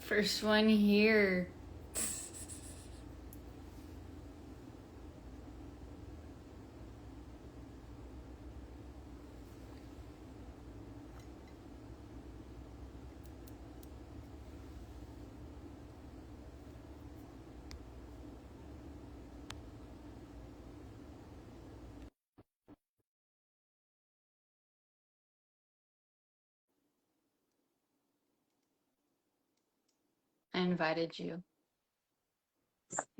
First one here. I invited you.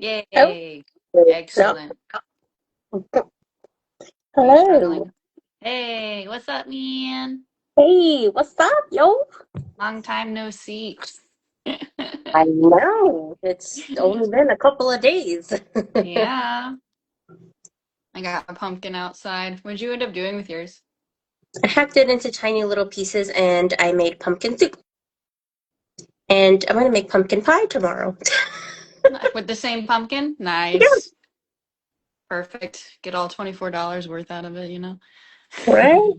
Oh, Yay. no. Excellent. Are you Hello. struggling? Hey, what's up, man? Hey, what's up, yo? Long time no see. I know. It's only been a couple of days. Yeah. I got a pumpkin outside. What'd you end up doing with yours? I hacked it into tiny little pieces and I made pumpkin soup. And I'm gonna make pumpkin pie tomorrow. With the same pumpkin? Yeah, Nice. Perfect. Get all $24 worth out of it, you know? right,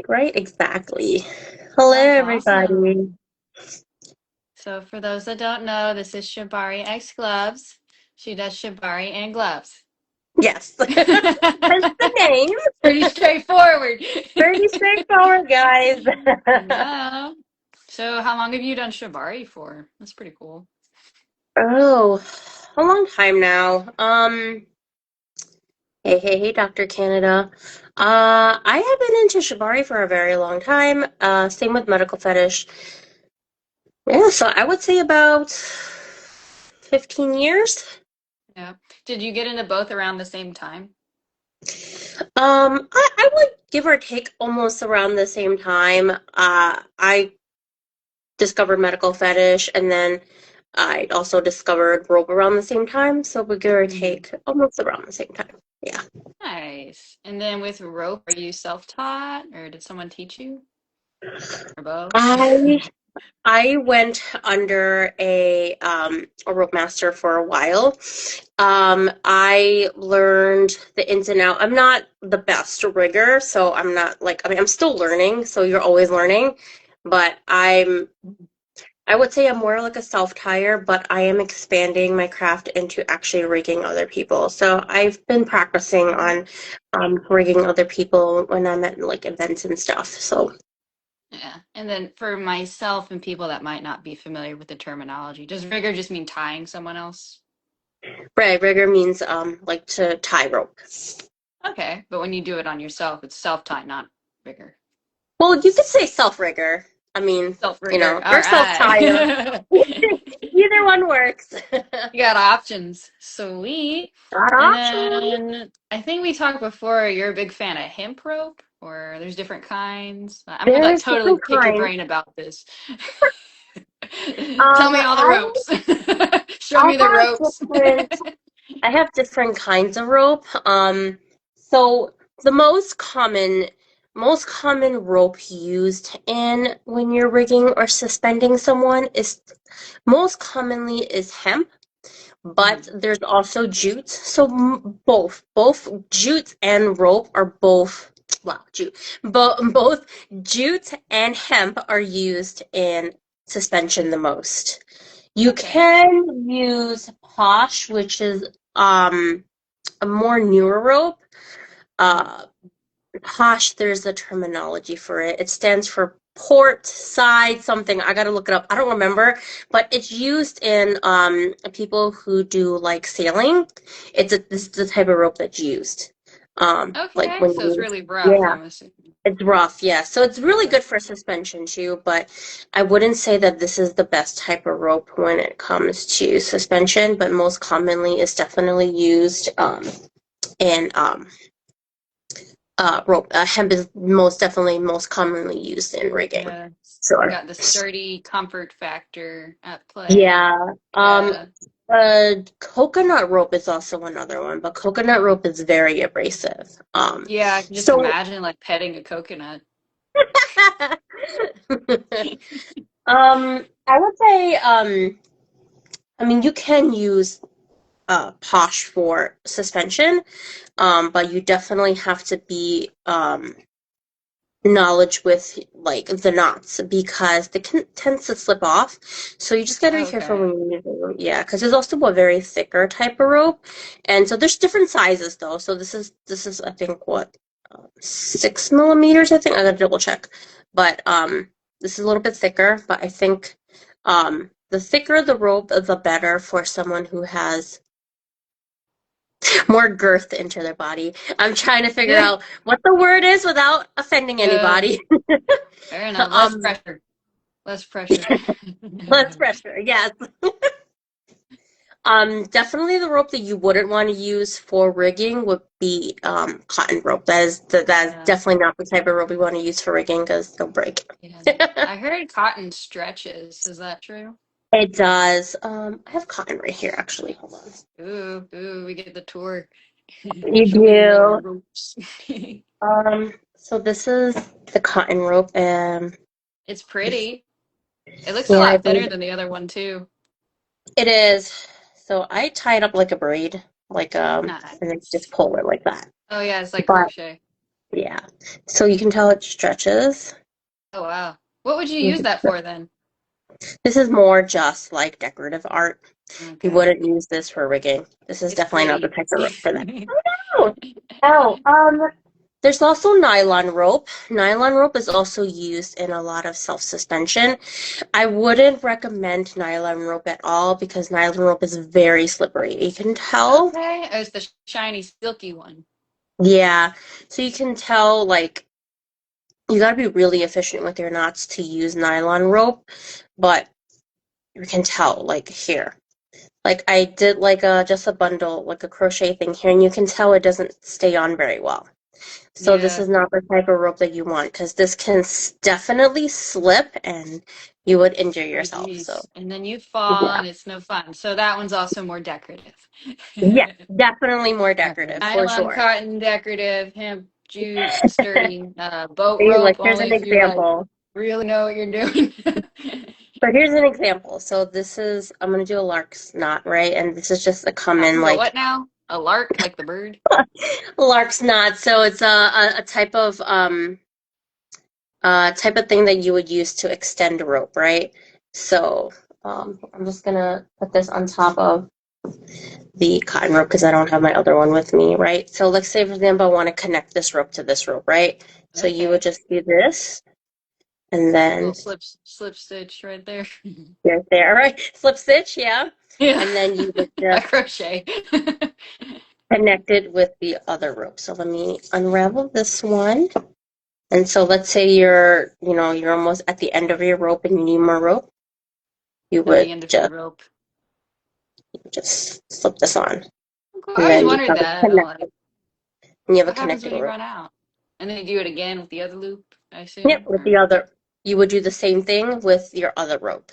right. Exactly. Hello, That's awesome. everybody. So for those that don't know, this is Shibari X Gloves. She does Shibari and gloves. Yes, hence the name. Pretty straightforward. Pretty straightforward, guys. Yeah. So how long have you done Shibari for? That's pretty cool. Oh, a long time now. Hey, Dr. Canada. I have been into Shibari for a very long time. Same with medical fetish. Yeah, so I would say about 15 years. Yeah. Did you get into both around the same time? I would give or take almost around the same time. I discovered medical fetish and then I also discovered rope around the same time. So we give or Hmm. take almost around the same time. Yeah. Nice. And then with rope, are you self-taught or did someone teach you? Or both? I I went under a rope master for a while. I learned the ins and out. I'm not the best rigger, so I'm not like I mean I'm still learning, so you're always learning, but I would say I'm more like a self-tire, but I am expanding my craft into actually rigging other people. So I've been practicing on rigging other people when I'm at like events and stuff. So Yeah. And then for myself and people that might not be familiar with the terminology, does rigger just mean tying someone else? right, rigger means like to tie rope. Okay. But when you do it on yourself, it's self-tie, not rigger. Well, you could say self-rigger. I mean, Self-rigger. All or right. self-tire. Either one works. You got options. Sweet. Got And options. then I think we talked before, you're a big fan of hemp rope, or there's different kinds. I'm gonna like There's totally different pick your kinds. brain about this. Tell Um, me all the I ropes. Show I me the have ropes. different I have different kinds of rope. So the most common rope used in when you're rigging or suspending someone is most commonly is hemp. But Mhm. there's also jute. So both jute and rope are both jute. Both jute and hemp are used in suspension the most. You Okay. can use posh, which is a more newer rope. Mhm. Uh, Posh, there's a terminology for it. It stands for port side something. I gotta look it up. I don't remember, but it's used in people who do like sailing. This is the type of rope that's used. Like Okay. when So it's you really rough, yeah, I'm assuming. it's rough, yeah. So it's really Okay. good for suspension too, but I wouldn't say that this is the best type of rope when it comes to suspension, but most commonly it's definitely used in rope. Hemp is most definitely most commonly used in rigging. Yeah. Sure. Got the sturdy comfort factor at play. Yeah. Yeah. Coconut rope is also another one, but coconut rope is very abrasive. Yeah, I can just So imagine like petting a coconut. I would say, I mean, you can use Posh for suspension, but you definitely have to be knowledge with like the knots because they can tends to slip off. So you just got to be careful Okay. when you use it. Yeah, because there's also a very thicker type of rope, and so there's different sizes though. So this is I think what 6 millimeters. I think I gotta double check, but this is a little bit thicker. But I think the thicker the rope, the better for someone who has more girth into their body. I'm trying to figure Yeah. out what the word is without offending Yeah. anybody. Fair enough. Less um, pressure. Less pressure. less pressure. Yes. Definitely the rope that you wouldn't want to use for rigging would be cotton rope. That is Yeah. definitely not the type of rope we want to use for rigging because they'll break. Yeah. I heard cotton stretches. Is that true? It does. I have cotton right here, actually. Hold on. Ooh, ooh, we get the tour. You Show me your do. ropes. So this is the cotton rope, and It's pretty. It looks a yeah, I lot believe thinner than the other one too. it is. So I tie it up like a braid, like and then just Nice. pull it like that. Oh yeah, it's like But crochet. yeah, so you can tell it stretches. Oh wow. What would you use that for then? This is more just like decorative art. You Okay. wouldn't use this for rigging. This is It's definitely not the pretty. type of rope for that. Oh, oh, there's also nylon rope. Nylon rope is also used in a lot of self-suspension. I wouldn't recommend nylon rope at all because nylon rope is very slippery. You can tell. Okay. Oh, it's the shiny, silky one. Yeah. So you can tell, like, you got to be really efficient with your knots to use nylon rope, but you can tell, like, here. Like, I did, like, just a bundle, like a crochet thing here, and you can tell it doesn't stay on very well. So this Yeah. is not the type of rope that you want because this can definitely slip and you would injure Oh yourself. So, geez. And then you fall yeah. and it's no fun. So that one's also more decorative. Yeah, definitely more Okay. decorative for Nylon, sure. cotton, decorative, hemp, jute, sturdy, boat See, like, rope, here's only an if you like example. really know what you're doing. So here's an example. So this is, I'm going to do a lark's knot, right? And this is just a common, I'm go like, what now? A lark, like the bird? lark's knot. So it's a type of thing that you would use to extend a rope, right? So I'm just going to put this on top of the cotton rope because I don't have my other one with me, right? So let's say, for example, I want to connect this rope to this rope, right? So you would Okay. just do this, and then Little slip stitch right there. you're there, right? Slip stitch, yeah. Yeah. And then you would I just crochet. connect it with the other rope. So let me unravel this one. And so let's say you're almost at the end of your rope and you need more rope. You At would the end of your just rope. just slip this on, Cool. I and always then you wondered have a that. I'm like, connected, and you have a what happens connecting when you rope. run out? And then you do it again with the other loop, I Yep, assume. with Or... the other, you would do the same thing with your other rope.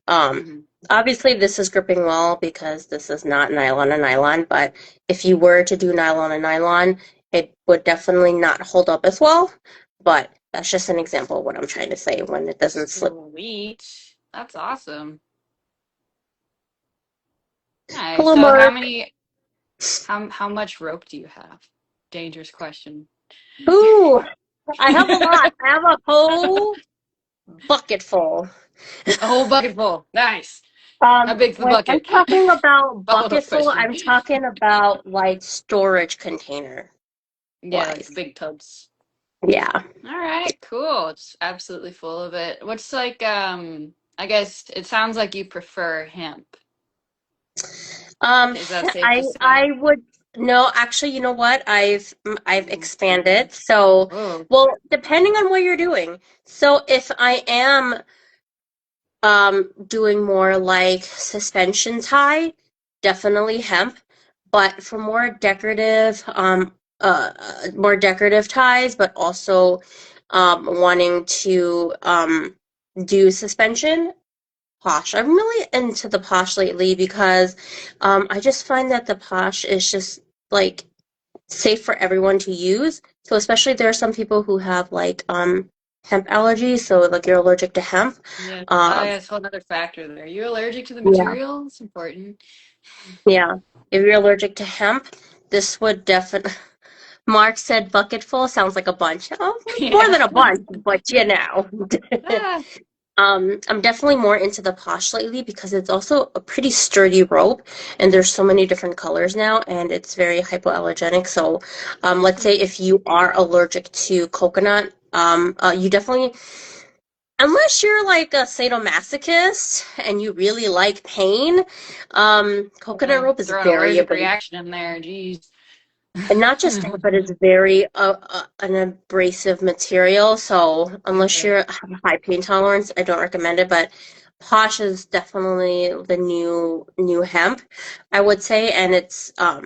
Um, hmm Obviously, this is gripping well because this is not nylon and nylon, but if you were to do nylon and nylon, it would definitely not hold up as well. But that's just an example of what I'm trying to say when it doesn't slip. Sweet. That's awesome. Nice. Hello, So Mark. how much rope do you have? Dangerous question. Ooh, I have a lot. I have a whole bucket full. A whole bucket full. Nice. How big's the When I'm bucket? talking about Follow-up bucket full, question. I'm talking about like storage container Yeah, like the wise. big tubs. Yeah. All right, cool. It's absolutely full of it. What's like, I guess it sounds like you prefer hemp. Um, Is that safe I to say? I would no, actually, you know what? I've Ooh, expanded. So, whoa. well, depending on what you're doing. So if I am doing more like suspension tie, definitely hemp. But for more decorative ties, but also wanting to do suspension, Posh. I'm really into the Posh lately because I just find that the Posh is just like safe for everyone to use. So especially there are some people who have like hemp allergies, so like you're allergic to hemp. Yeah. Oh, Um, yeah, it's a whole other factor there. Are you allergic to the yeah, material? It's important. yeah. If you're allergic to hemp, this would definitely Mark said bucket full sounds like a bunch. Oh, more Yeah. than a bunch, but you know. Ah. I'm definitely more into the Posh lately because it's also a pretty sturdy rope, and there's so many different colors now, and it's very hypoallergenic. So, let's say if you are allergic to coconut, you definitely, unless you're like a sadomasochist and you really like pain, coconut rope is Throw an very allergic abrasive. reaction in there. Jeez. And not just that, but it's very an abrasive material. So unless you Okay. have a high pain tolerance, I don't recommend it. But Posh is definitely the new hemp, I would say, and it's a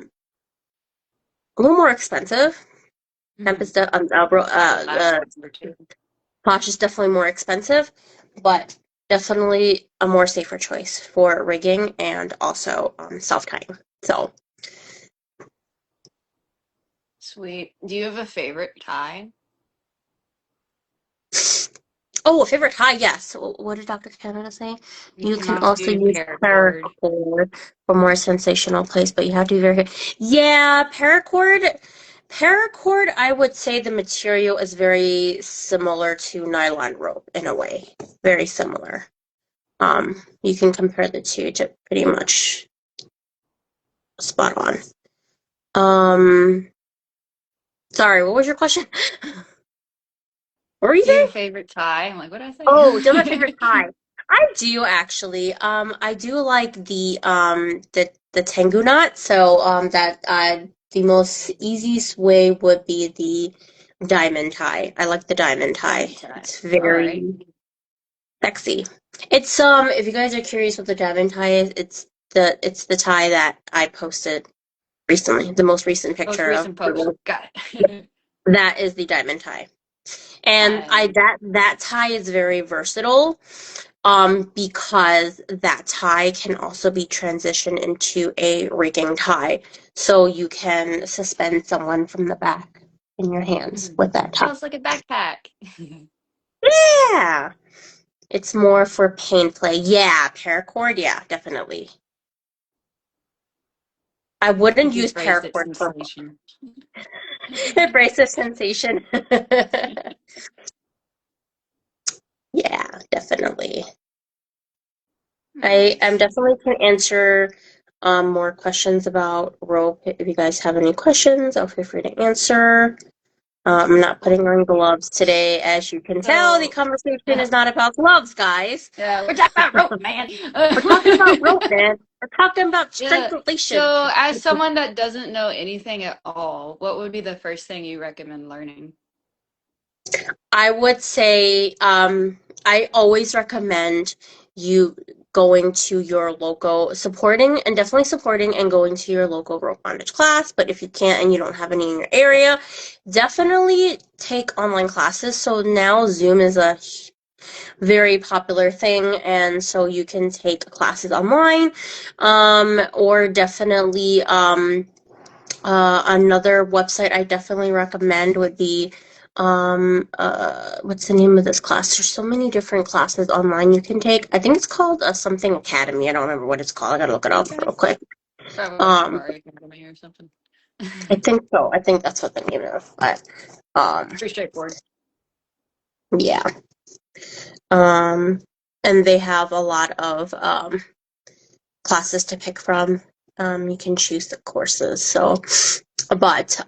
little more expensive. Hemp Hmm. is de That's expensive too. Posh is definitely more expensive, but definitely a more safer choice for rigging and also self tying. So. Sweet. Do you have a favorite tie? Oh, a favorite tie, yes. What did Dr. Canada say? You You can can also also use use paracord. paracord for more sensational plays, but you have to be very Yeah, paracord, I would say the material is very similar to nylon rope in a way. Very similar. You can compare the two to pretty much spot on. Um, sorry, what was your question? What were you Do you saying? have a favorite tie? I'm like, what did I Oh, do you have a say? favorite tie? I do actually. I do like the Tengu knot. So that the most easiest way would be the diamond tie. I like the diamond tie. Diamond tie. It's All right. very sexy. It's if you guys are curious what the diamond tie is, it's the tie that I posted recently. The most recent Most picture of recent post. Got it. that is the diamond tie. And I Nice. that tie is very versatile. Because that tie can also be transitioned into a rigging tie. So you can suspend someone from the back in your hands Mhm. with that tie. Almost like a backpack. Yeah. It's more for pain play. Yeah, paracord, yeah, definitely. I wouldn't Gives use bracelet paracord for sensation. abrasive sensation. Yeah, definitely. I'm Nice. definitely can answer more questions about rope. If you guys have any questions, I'll feel free to answer. I'm not putting on gloves today. As you can tell, the So, conversation is not about gloves, guys. yeah, we're talking about rope, man. We're talking about rope, man. We're talking about Yeah. strangulation. So, as someone that doesn't know anything at all, what would be the first thing you recommend learning? I would say I always recommend you going to your local supporting and definitely supporting and going to your local rope bondage class. But if you can't and you don't have any in your area, definitely take online classes. So now Zoom is a very popular thing, and so you can take classes online, or definitely another website I definitely recommend would be what's the name of this class? There's so many different classes online you can take. I think it's called something Academy. I don't remember what it's called. I gotta look it up Okay. real quick. Probably Um, Shibari Academy or something. I think so. I think that's what the name is. But Pretty straightforward. yeah. Um, and they have a lot of classes to pick from. You can choose the courses. So, but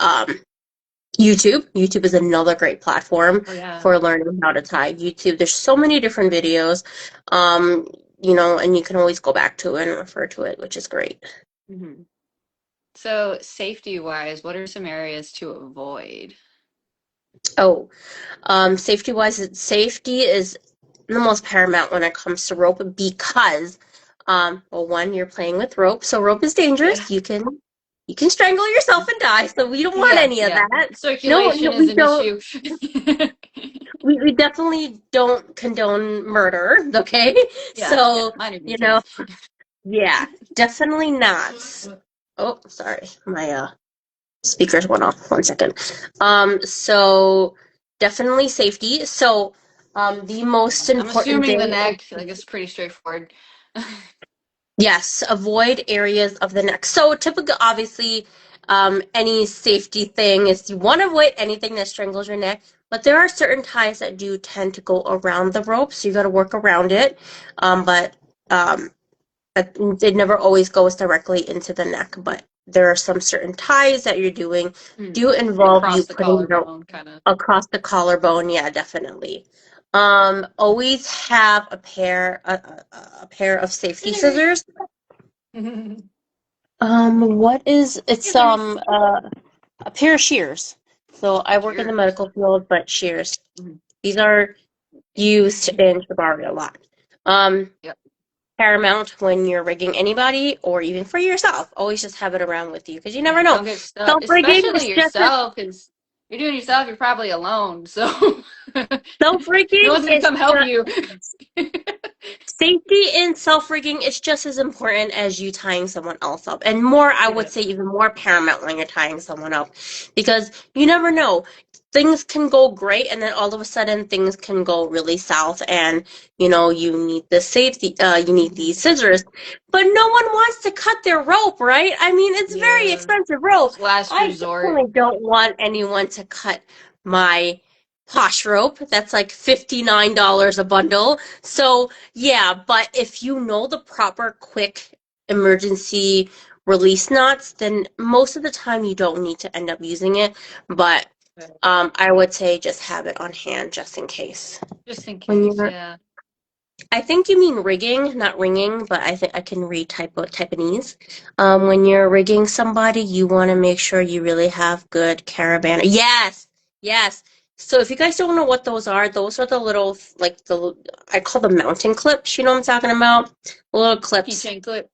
YouTube is another great platform Oh, yeah. for learning how to tie. YouTube, there's so many different videos, um, and you can always go back to it and refer to it, which is great. Hmm. So, safety wise, what are some areas to avoid? Oh, safety is the most paramount when it comes to rope because, well, one, you're playing with rope, so rope is Yeah. dangerous. You can strangle yourself and die, so we don't want Yeah, any of yeah. that. No, no, Circulation is we an don't. issue. We definitely don't condone murder, okay? Yeah, yeah. So, Minor you know, details. yeah, definitely not. Oh, sorry. My speakers went off. 1 second. So definitely safety. So, the most I'm important assuming the thing is neck, like it's pretty straightforward. yes, avoid areas of the neck. So typically, obviously, any safety thing is you want to avoid anything that strangles your neck. But there are certain ties that do tend to go around the rope, so you got to work around it. But um, it never always goes directly into the neck. But there are some certain ties that you're doing do involve you Across the putting the collarbone, kind of. across the collarbone. Yeah, definitely. Always have a pair of safety scissors. What is it's Scissors. a pair of shears. So I work in the Cheers. medical field, but shears. These are used in Shibari a lot. Um, Yep. Paramount when you're rigging anybody or even for yourself. Always just have it around with you because you never Yeah, know. don't get stuck, Self rigging especially is just as yourself, because you're doing it yourself, you're probably alone, so self no rigging one's gonna is come help you. safety in self-rigging is just as important as you tying someone else up. And more, I would Yeah. say even more paramount when you're tying someone up. Because you never know. Things can go great and then all of a sudden things can go really south and you need the safety you need these scissors. But no one wants to cut their rope, right? I mean, it's very Yeah. expensive rope. It's last I resort. definitely don't want anyone to cut my posh rope. That's like $59 a bundle. So yeah, but if you know the proper quick emergency release knots, then most of the time you don't need to end up using it. But I would say just have it on hand just in case. Just in When case, you're, yeah. I think you mean rigging, not ringing, but I think I can read Taiwanese. When you're rigging somebody, you want to make sure you really have good carabiner. Yes, yes. So if you guys don't know what those are the little like the I call them mountain clips. You know what I'm talking about? Little clips. Keychain clip.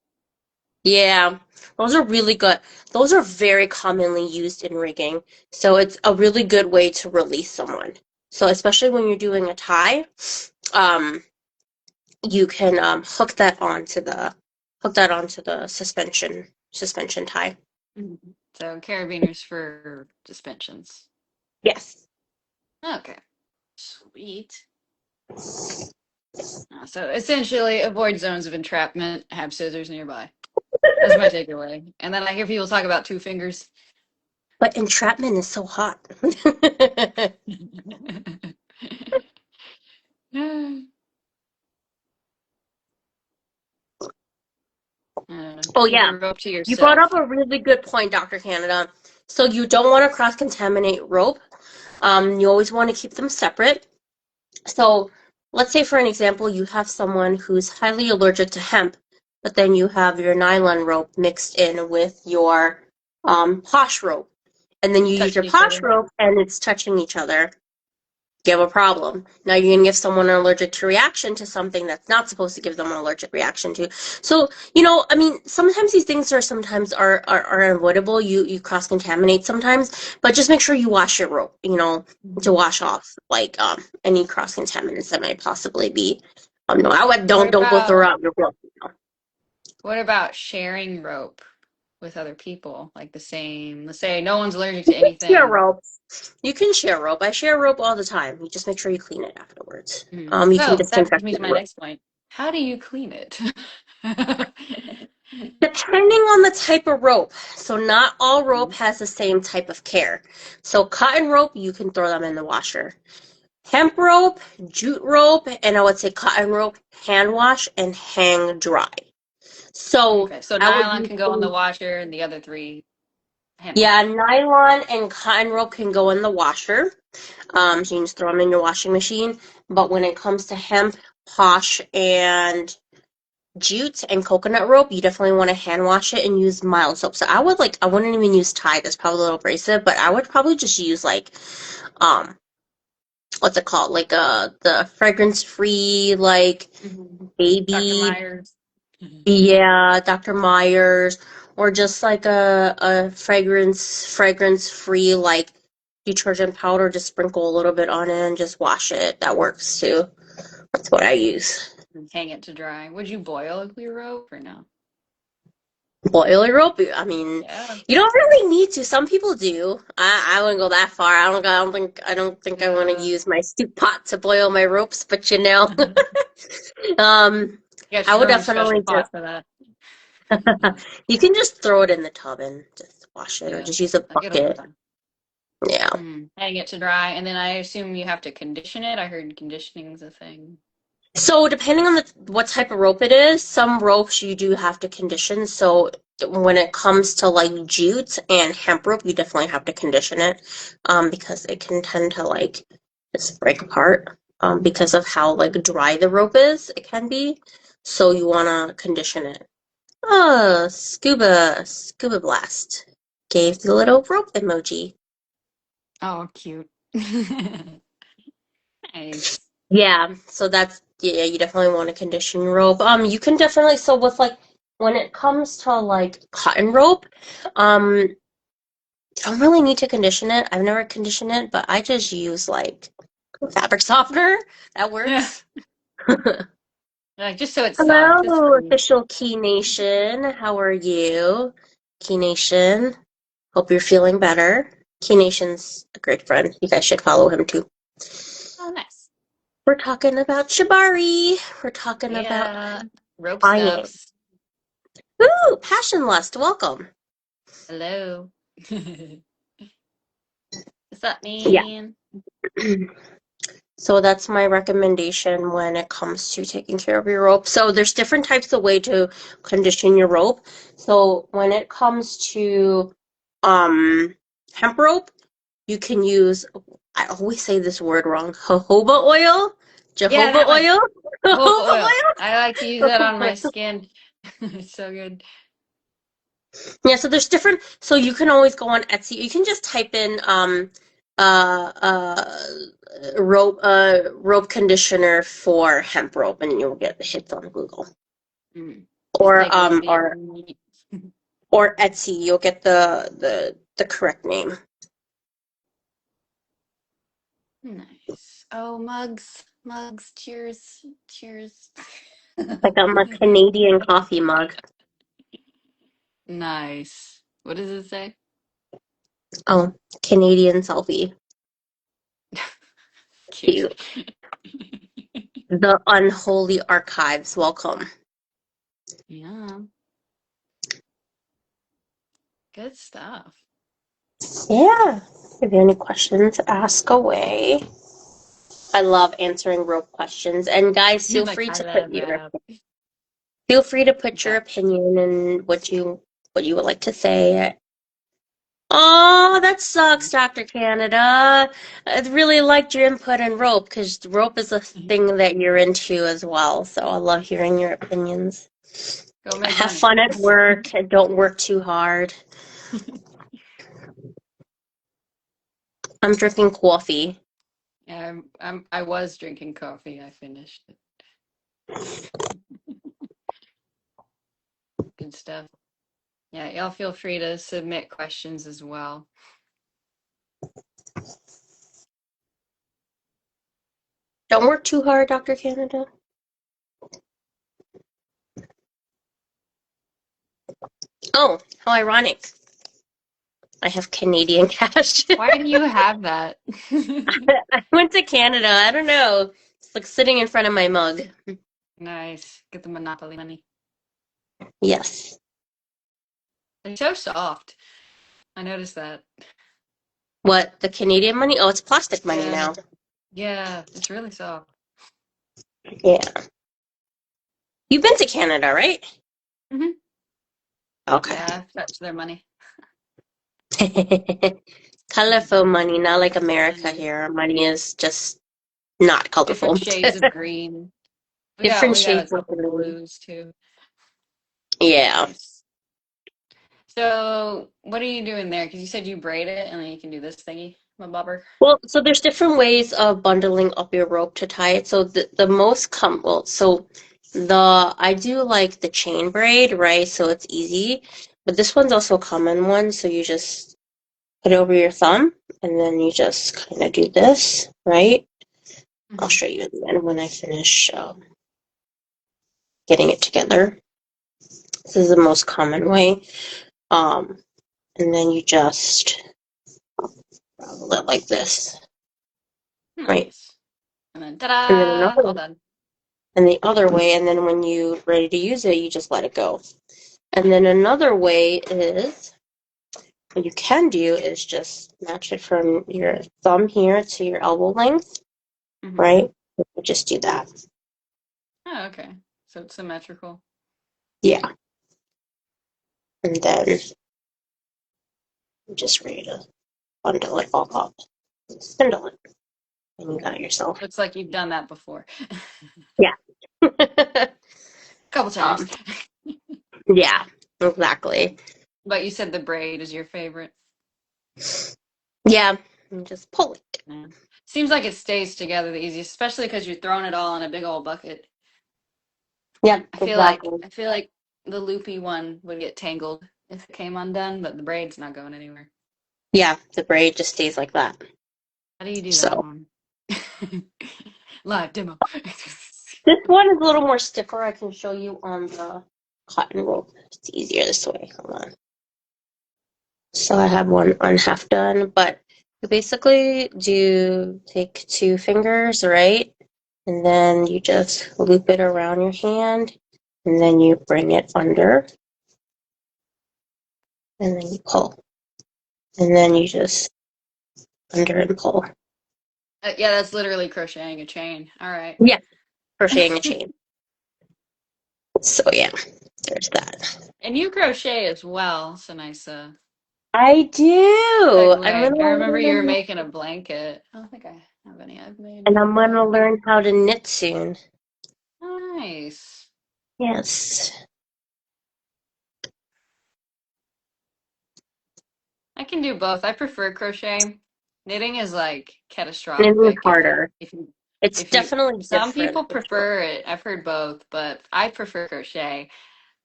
Yeah, those are really good. Those are very commonly used in rigging. So it's a really good way to release someone. So especially when you're doing a tie, um, you can hook that onto the suspension tie. Mhm. So carabiners for suspensions. Yes. Okay. Sweet. So essentially, avoid zones of entrapment, have scissors nearby. That's my takeaway. And then I hear people talk about two fingers. But entrapment is so hot. I don't know. Oh Keep yeah. the rope to You brought up yourself. a really good point, Dr. Canada. So you don't want to cross-contaminate rope. You always want to keep them separate. So let's say for an example, you have someone who's highly allergic to hemp, but then you have your nylon rope mixed in with your posh rope. And then you use your Touching each posh other. rope and it's touching each other. You have a problem. Now you're going to give someone an allergic reaction to something that's not supposed to give them an allergic reaction to. So, I mean, sometimes these things are unavoidable. You cross contaminate sometimes, but just make sure you wash your rope, to Mhm. wash off like any cross contaminants that might possibly be. No, I would What don't go throw about out your rope. what about sharing rope with other people? Like the same, let's say no one's allergic to Share anything. rope. You can share rope. I share rope all the time. You just make sure you clean it afterwards. Mhm. You can So that brings disinfect me your to my rope. next point. How do you clean it? Depending on the type of rope. So not all rope Mhm. has the same type of care. So cotton rope, you can throw them in the washer. Hemp rope, jute rope, and I would say cotton rope, hand wash and hang dry. So Okay, so I would nylon can go in the usually, washer and the other three hand yeah, wash. nylon and cotton rope can go in the washer. So you can just throw them in your washing machine. But when it comes to hemp, posh, and jute and coconut rope, you definitely want to hand wash it and use mild soap. So I wouldn't even use Tide. That's probably a little abrasive, but I would probably just use like, um, what's it called? Like the fragrance free, like Dr. baby, Myers. Mhm. yeah, Dr. Myers, or just like a fragrance free like detergent powder. Just sprinkle a little bit on it and just wash it. That works too. That's what I use. And hang it to dry. Would you boil a clear rope or no? Boil your rope. I mean, Yeah. you don't really need to. Some people do. I wouldn't go that far. I don't think I want to Yeah. use my stew pot to boil my ropes, but You um, got I would your own special definitely pot just. for that. You can just throw it in the tub and just wash it or Yeah, just use a I get over bucket. that. Yeah. Hang it to dry, and then I assume you have to condition it. I heard conditioning's a thing. So depending on what type of rope it is, some ropes you do have to condition. So when it comes to like jute and hemp rope, you definitely have to condition it, because it can tend to like just break apart, because of how like dry the rope is. It can be. So you want to condition it. Oh, scuba blast gave the little rope emoji. Oh, cute. Nice. Yeah, so that's yeah, you definitely want to condition your rope. You can definitely so with like when it comes to like cotton rope, you don't really need to condition it. I've never conditioned it, but I just use like fabric softener. That Yeah. works. Like just so it's soft. It's Hello, pretty. official Key Nation. How are you? Key Nation. Hope you're feeling better. Key Nation's a great friend. You guys should follow him too. Oh, nice. We're talking about Shibari. We're talking about Yeah. Rope buying. stuffs. Ooh, Passion Lust, welcome. Hello. What's that Yeah. mean? So that's my recommendation when it comes to taking care of your rope. So there's different types of way to condition your rope. So when it comes to um hemp rope, you can use, I always say this word wrong, jojoba oil? Yeah, Jojoba that one. oil? Jojoba Jojoba oil. I like to use that on my oil? skin. It's so good. Yeah, so there's different, so you can always go on Etsy. You can just type in uh uh rope conditioner for hemp rope and you'll get the hits on Google. Mm. Just Or take a little bit and eat. Etsy, you'll get the correct name. Nice. Oh, mugs. Mugs. Cheers. Cheers. I got my Canadian coffee mug. Nice. What does it say? Oh, Canadian selfie. Cute. Cute. The Unholy Archives. Welcome. Yeah. Good stuff. Yeah. If you have any questions, ask away. I love answering rope questions. And guys, He's like, I love rap. feel free to What's put your that? opinion and what you would like to say. Oh, that sucks, Dr. Canada. I really liked your input in rope because rope is a thing that you're into as well. So I love hearing your opinions. Go make Have money. fun at work and don't work too hard. I'm drinking coffee. Yeah, I was drinking coffee. I finished it. Good stuff. Yeah, y'all feel free to submit questions as well. Don't work too hard, Dr. Canada. Oh, how ironic. I have Canadian cash. Why do you have that? I went to Canada. I don't know. It's like sitting in front of my mug. Nice. Get the Monopoly money. Yes. They're so soft. I noticed that. What, the Canadian money? Oh, it's plastic money Yeah. now. Yeah, it's really soft. Yeah. You've been to Canada, right? Hmm. Okay. Yeah, I've touched their money. Colorful money, not like America Mm. here. Our money is just not Different colorful. shades of green. We got Different we got a shades of couple green. blues too. Yeah. Nice. So, what are you doing there? Because you said you braid it and then you can do this thingy, my bobber. Well, so there's different ways of bundling up your rope to tie it. So the most well, so I do like the chain braid, right? So it's easy. But this one's also a common one, so you just put it over your thumb and then you just kind of do this, right? I'll Hmm. show you in the end when I finish getting it together. This is the most common way. Um, and then you just roll it like this, right? Nice. And then And then ta-da! All another, done. and the other way, and then when you're ready to use it, you just let it go. And then another way is what you can do is just match it from your thumb here to your elbow length, Hmm. right? Just do that. Oh, okay. So it's symmetrical. Yeah. And then I'm just ready to bundle it all up. Spindle it. And you got yourself. Looks like you've done that before. Yeah. Couple times. um, yeah, exactly. But you said the braid is your favorite. Yeah. And just pull it. Yeah. Seems like it stays together the easiest, especially because you're throwing it all in a big old bucket. Yeah, I feel like exactly. I feel like the loopy one would get tangled if it came undone, but the braid's not going anywhere. Yeah, the braid just stays like that. How do you do that So one? Live demo. this one is a little more stiffer. I can show you on the cotton roll. It's easier this way. Hold on. So I have one on half done, but you basically do take two fingers, right? And then you just loop it around your hand, and then you bring it under, and then you pull. And then you just under and pull. Yeah, that's literally crocheting a chain. All right. Yeah, crocheting a chain. So yeah, there's that. And you crochet as well, so nice I do. I'm segue. I gonna remember you were learn, making a blanket. I don't think I have any I've made. and I'm gonna learn how to knit soon. Nice. Yes. I can do both. I prefer crochet. Knitting is like Knitting is catastrophic harder. if you It's if you definitely some different people for sure. prefer it. I've heard both, but I prefer crochet.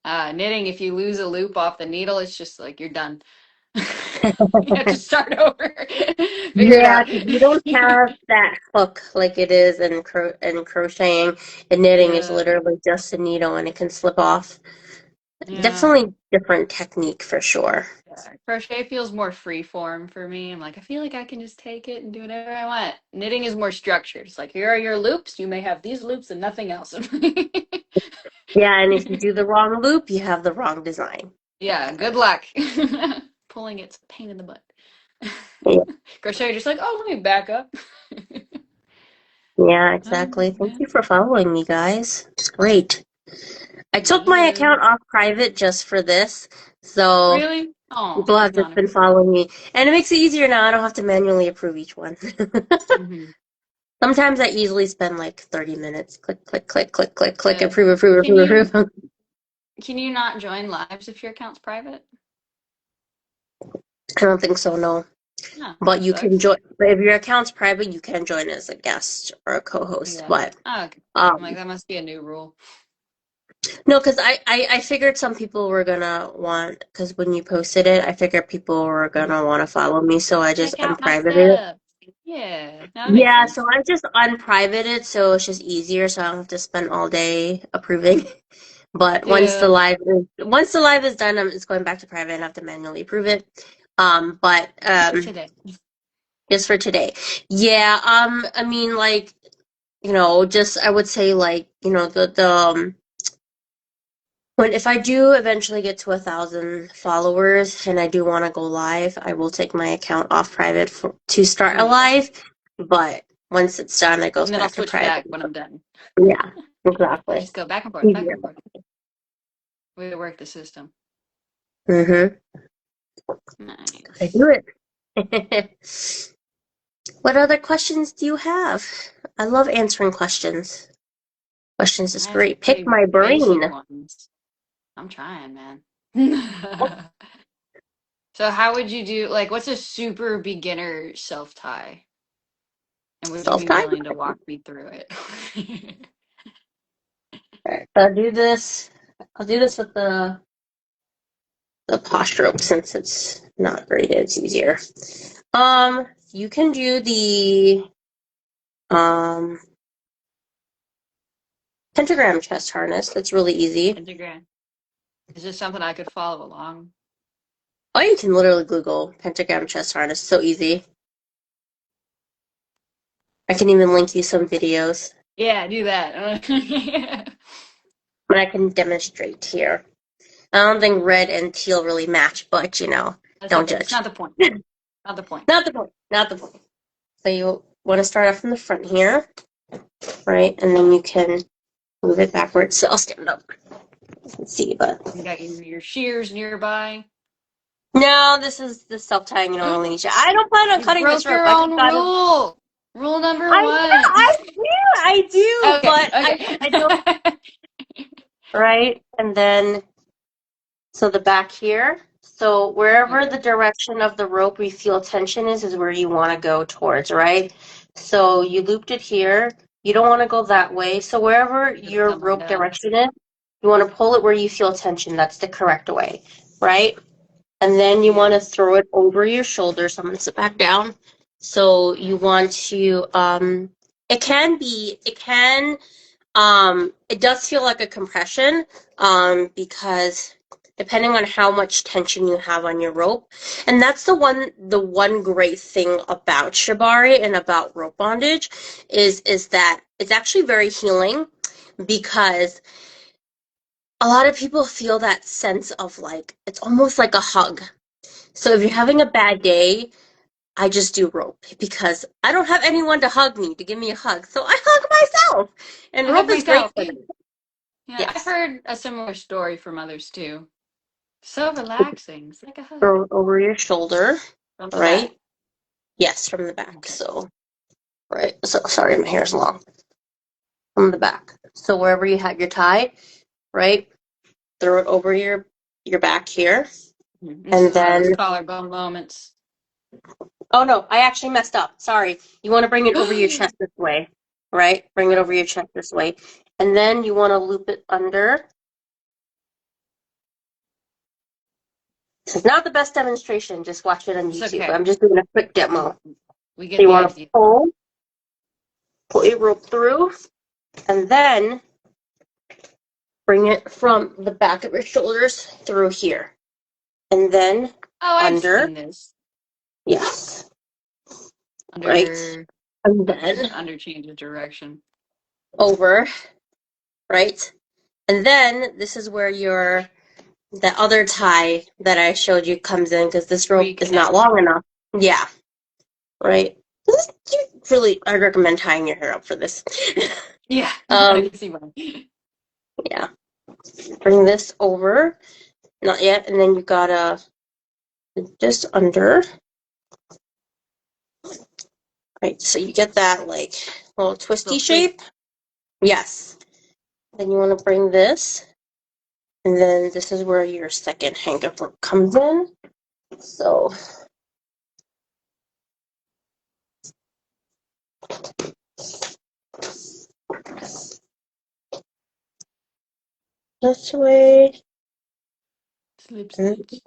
Knitting, if you lose a loop off the needle, it's just like you're done. You have to start over. Figure it Yeah, out. because you don't have that hook like it is in crocheting. And knitting is Yeah. literally just a needle and it can slip off. Yeah. Definitely different technique for sure. Yeah. Crochet feels more free form for me. I'm like, I feel like I can just take it and do whatever I want. Knitting is more structured. It's like, here are your loops. You may have these loops and nothing else. Yeah, and if you do the wrong loop, you have the wrong design. Yeah, good luck. Pulling it's a pain in the butt. Yeah, Crochet, just like, oh, let me back up. yeah, Oh, exactly. Thank yeah. you for following me, guys. It's great. I took my Yeah. account off private just for this, so Really? Oh, people have that's just not a been big deal. following me. And it makes it easier now. I don't have to manually approve each one. Hmm. Sometimes I easily spend like 30 minutes. Click, click, click, click, click, click, Yeah. approve, approve, Can approve, you approve. can you not join lives if your account's private? I don't think so, no. No, But that you can sucks. join, but if your account's private, you can join as a guest or a co-host. Yeah. But Oh, okay. I'm like, um, that must be a new rule. no, because I figured some people were gonna want, because when you posted it, I figured people were Mhm. gonna want to follow me, so I just Check out my unprivated it. stuff. Yeah, no, that makes Yeah, so sense. I just unprivate it, so it's just easier, so I don't have to spend all day approving. But Yeah. once the live is done, it's going back to private and I have to manually approve it. But Just today. just for today. Yeah, I mean, like, just I would say like, the when if I do eventually get to 1,000 followers and I do want to go live, I will take my account off private to start a Mhm. live. But once it's done, it goes And then I'll back to switch private. back when I'm done. Yeah, exactly. Just go back and forth, back Easier. and forth. Way to work the system. Mm-hmm. I Nice. do it. What other questions do you have? I love answering questions. Questions is I have some great. Pick pretty my basic brain. ones. I'm trying, man. So how would you do like what's a super beginner self tie? And would you be Self-time. willing to walk me through it? I'll do this. I'll do this with the posture rope since it's not braided. It's easier. You can do the um pentagram chest harness. That's really easy. Pentagram. Is this something I could follow along? Oh, you can literally Google pentagram chest harness. So easy. I can even link you some videos, Yeah, do that. but I can demonstrate here. I don't think red and teal really match, but. That's Don't okay. It's judge. not the point. Not the point. Not the point. Not the point. So you want to start off from the front here, right? And then you can move it backwards. So I'll stand up. Let's see, but You got your shears nearby. no, this is the self-tying you don't really need to. I don't plan on You cutting this broke rope. your I just own got it. rule. Rule number I know, one. I do, Okay, but I don't, okay. right? And then, so the back here. So wherever Okay. the direction of the rope we feel tension is where you want to go towards, right? So you looped it here. You don't want to go that way. So wherever Just your come rope undone. direction is, you want to pull it where you feel tension. That's the correct way, right? And then you want Yeah. to throw it over your shoulder. So I'm going to sit back down. So you want to, it does feel like a compression, because depending on how much tension you have on your rope. And that's the one great thing about Shibari and about rope bondage is that it's actually very healing because a lot of people feel that sense of like, it's almost like a hug. So if you're having a bad day, I just do rope because I don't have anyone to hug me, to give me a hug. So I hug myself. And I hug rope is great myself. for that. Yeah, I've Yes. heard a similar story from others too. So relaxing. It's like a hug Throw it over your shoulder, from the right? back. Yes, from the back. Okay. So, right. So, sorry, my hair's long. From the back. So, wherever you had your tie, right? Throw it over your back here. This And is one of those then, collarbone moments. oh no, I actually messed up. Sorry. You want to bring it over your chest this way, right? Bring it over your chest this way. And then you want to loop it under. This is not the best demonstration. Just watch it on It's YouTube. okay. I'm just doing a quick demo. We So get you the want to idea. pull your rope through, and then bring it from the back of your shoulders through here. And then Oh, I've under. seen this. Yes. Right. Under And the then under change of direction. over. Right. And then this is where the other tie that I showed you comes in because this rope is not Reconnect. long enough. Yeah. Right. Really, I recommend tying your hair up for this. Yeah, I um, can see why. yeah. Bring this over. Not yet. And then you gotta just under. Right. So you get that like little twisty Little tweak. shape. Yes. Then you want to bring this. And then this is where your second hang up rope comes in. So this way. Slip And stitch.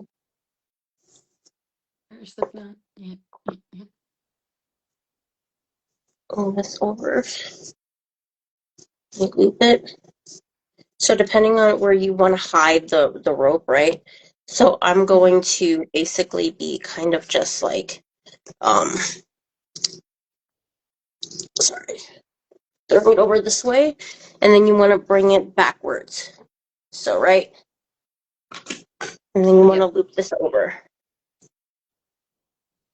Or slip knot. Yeah, yeah, yeah. pull this over. You loop it. So depending on where you want to hide the rope, right? So I'm going to basically be kind of just like, sorry, throw it over this way, and then you want to bring it backwards. So, right? And then you want to Yep. loop this over.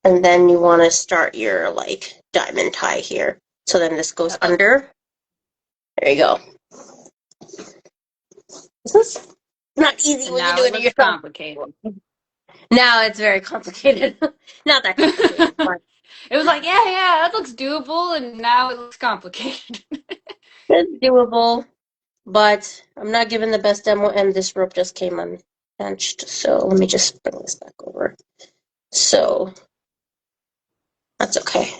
And then you want to start your like diamond tie here. So then this goes Oh, under. There you go. This is not easy and when you're now it doing it looks yourself. complicated. Now it's very complicated. Not that complicated, but It was like, yeah, yeah, that looks doable, and now it looks complicated. it's doable. But I'm not giving the best demo, and this rope just came unbenched. So let me just bring this back over. So that's okay.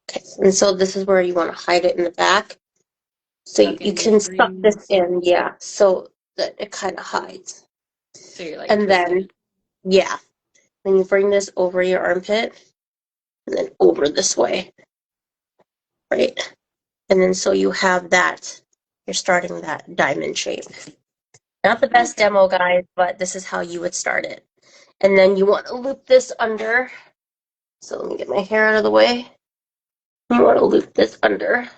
Okay, and so this is where you want to hide it in the back. So Tuck you in can suck this between. in, yeah, so that it kind of hides. So you're like And twisting then, it. yeah, then you bring this over your armpit and then over this way, right? And then so you have that, you're starting that diamond shape. Not the best Okay. demo, guys, but this is how you would start it. And then you want to loop this under. So let me get my hair out of the way. You want to loop this under.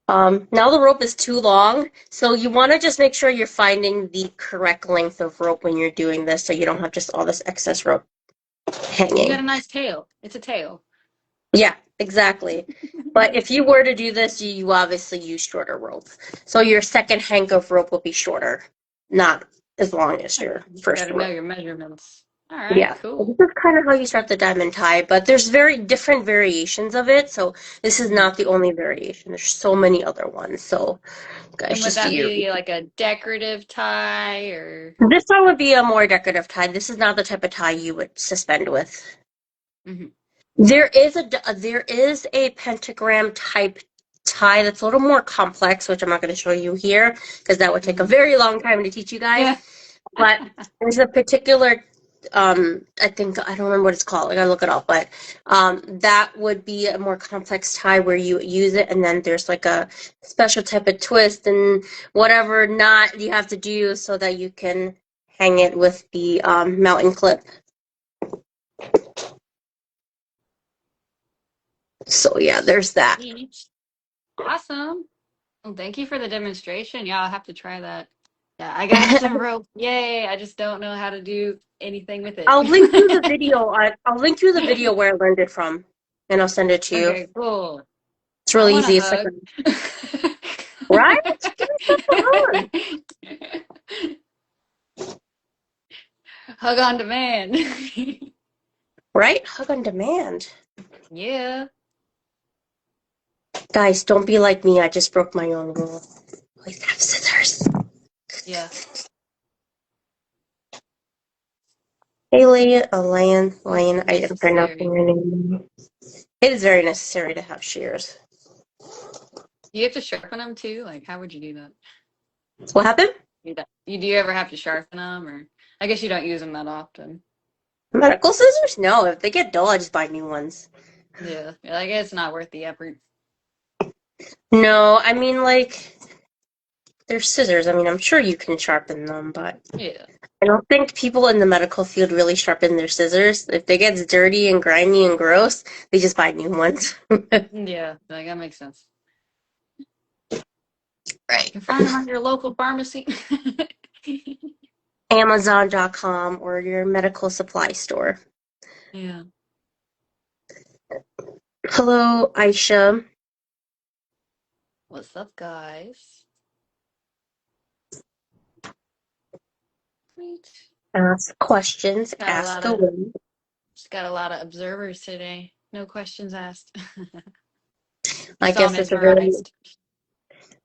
Now the rope is too long, so you want to just make sure you're finding the correct length of rope when you're doing this so you don't have just all this excess rope You got hanging. a nice tail. It's a tail. Yeah, exactly. But if you were to do this, you obviously use shorter rope. So your second hank of rope will be shorter, not as long as Okay. your You just got first to know rope. your measurements. All right, Yeah, so cool. this is kind of how you start the diamond tie, but there's very different variations of it. So this is Mhm. not the only variation. There's so many other ones. So guys, And would just do that your. be like a decorative tie or? This one would be a more decorative tie. This is not the type of tie you would suspend with. Mhm. There is a pentagram type tie that's a little more complex, which I'm not going to show you here because that would take a Mhm. very long time to teach you guys. Yeah. But there's a particular, I think I don't remember what it's called. I gotta look it up. But that would be a more complex tie where you use it, and then there's like a special type of twist and whatever knot you have to do so that you can hang it with the mountain clip. So yeah, there's that. Sweet. Awesome. Well, thank you for the demonstration. Yeah, I'll have to try that. Yeah, I got some rope. Yay. I just don't know how to do anything with it. I'll link you the video. I'll link you the video where I learned it from, and I'll send it to you. Okay, cool. It's I really want a easy. It's like hug. right? Give yourself a hug. Hug on demand. Right? Hug on demand. Yeah. Guys, don't be like me. I just broke my own rule. Always have scissors. Yeah. Hey, Lane, I am pronouncing Necessary. your name. It is very necessary to have shears. Do you have to sharpen them too? Like, how would you do that? What happened? Do you ever have to sharpen them, or I guess you don't use them that often? Medical scissors? No. If they get dull, I just buy new ones. Yeah. Yeah, I guess it's not worth the effort. No, I mean, like, they're scissors. I mean, I'm sure you can sharpen them, but Yeah. I don't think people in the medical field really sharpen their scissors. If they get dirty and grimy and gross, they just buy new ones. Yeah. Like that makes sense. You Right. can find them at your local pharmacy. Amazon.com or your medical supply store. Yeah. Hello, Aisha. What's up, guys? Sweet. Ask questions, Got a ask lot of away. just got a lot of observers today. No questions asked. I Just all guess it's a very mesmerized.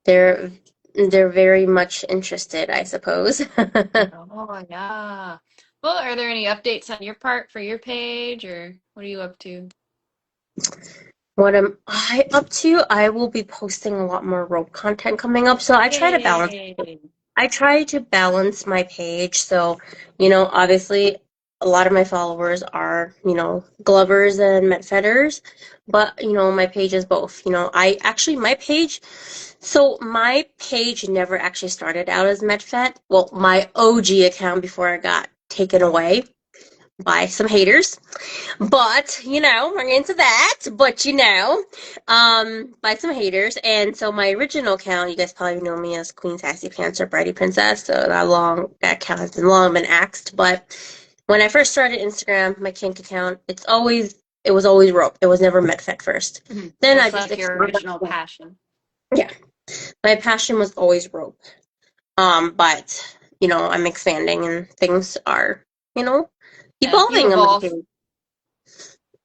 they're they're very much interested, I suppose. Oh yeah. Well, are there any updates on your part for your page, or what are you up to? What am I up to? I will be posting a lot more rope content coming up, so Yay! I try to balance my page. So, obviously a lot of my followers are, glovers and met fetters, but my page is both. My page never actually started out as MedFet. Well, my OG account before I got taken away by some haters. But, we're into that. But, by some haters. And so my original account, you guys probably know me as Queen Sassy Pants or Bridey Princess. So that account has been long been axed. But when I first started Instagram, my kink account, it was always rope. It was never MedFet first. Mhm. Then I That's just like your expanded. original passion. Yeah, my passion was always rope. But I'm expanding and things are, you know, Yeah, you evolving on my evolve. page.